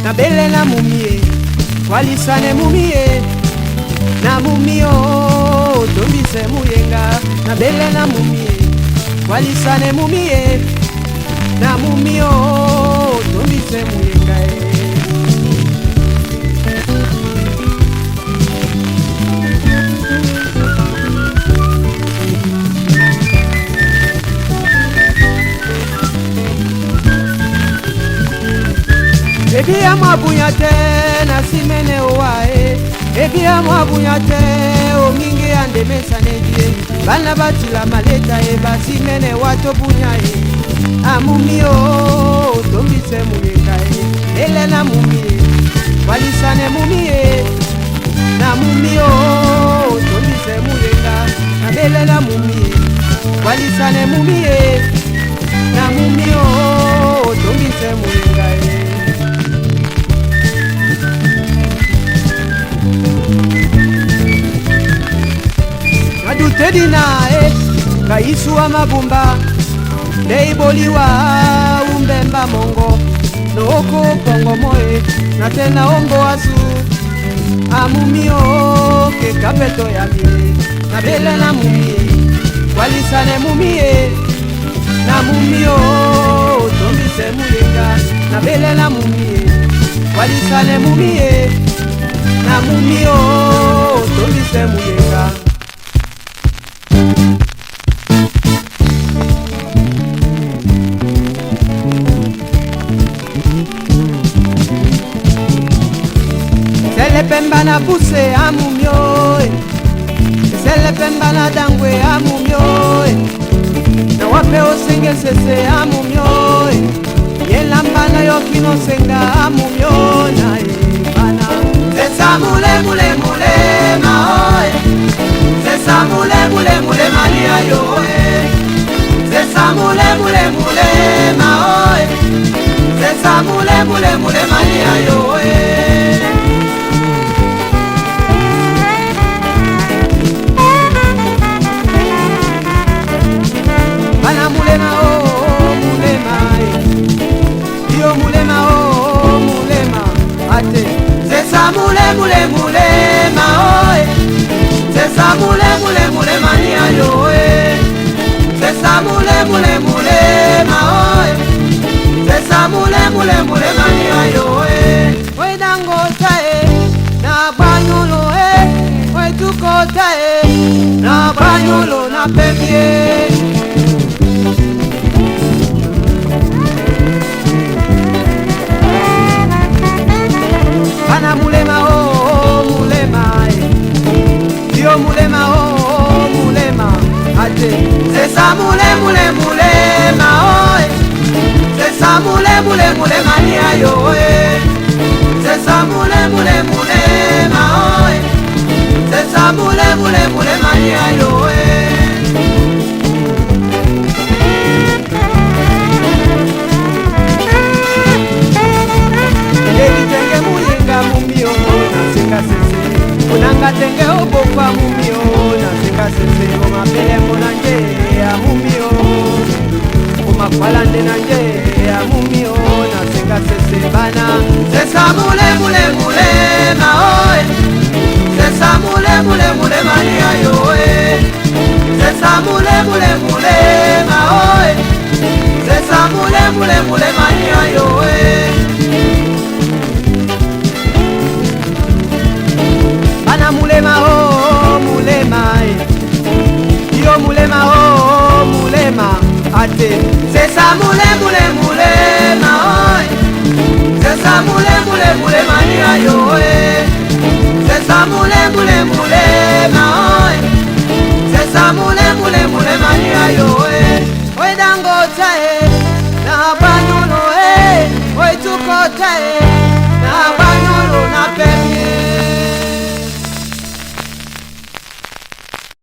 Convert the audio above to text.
Nabele na mumie, walisane mumie, na mumio, tombise muyenga. Nabele na mumie, walisane mumie, na mumio, tombise muyenga. Ebi ya mwabunyate na simene owae, ebi ya mwabunyate o mingi ande mesanedie. Bana batila maleta e basimene wato bunyae. Amumio tombise muyenga e. Ele na mumie, walisane mumie, na mumio tombise muyenga. Na bele na mumie, walisane mumie, na mumio tombise muyenga e. Tedina kaisu wa mabumba neiboliwa umbemba mongo noko pongo moe na tena ongo asu amumio ke kapeto ya mie na bele na mumie walisane mumie na mumio tombise muyenga na bele na mumie walisane mumie na mumio tombise muyenga. Sele pemba na puse amumyo, sele pemba na dangwe amumyo, na wape osenge sese amumyo, yelamba na yokino senga amumyo na ebana. Sesa mule mule mule maoe, sesa mule mule mule mania yoe, sesa mule mule mule maoe, sesa mule mule mule mania yoe. Bana mulema o mulema Dio mulema o mulema ate sesa mule mule mulema oe sesa mule mule mule mania yoe sesa mule mule mulema oe sesa mule mule mule mania yoe we dangota na banyolo we tukota na banyolo na pemie. Bana mulema o mulema Dio mulema o mulema ate sesa mule mule mulema oe sesa mule mule mule mania yoe sesa mule mule mulema oe sesa mule mule mule mania yoe. Unanga tenge obopa mumio na senga sese oma pele monanje ya mumio oma kwalande nanje ya mumio na senga sese bana sesa mule mule mule maoe sesa mule mule mule mania yoe sesa mule mule mule maoe sesa mule mule mule mania yoe.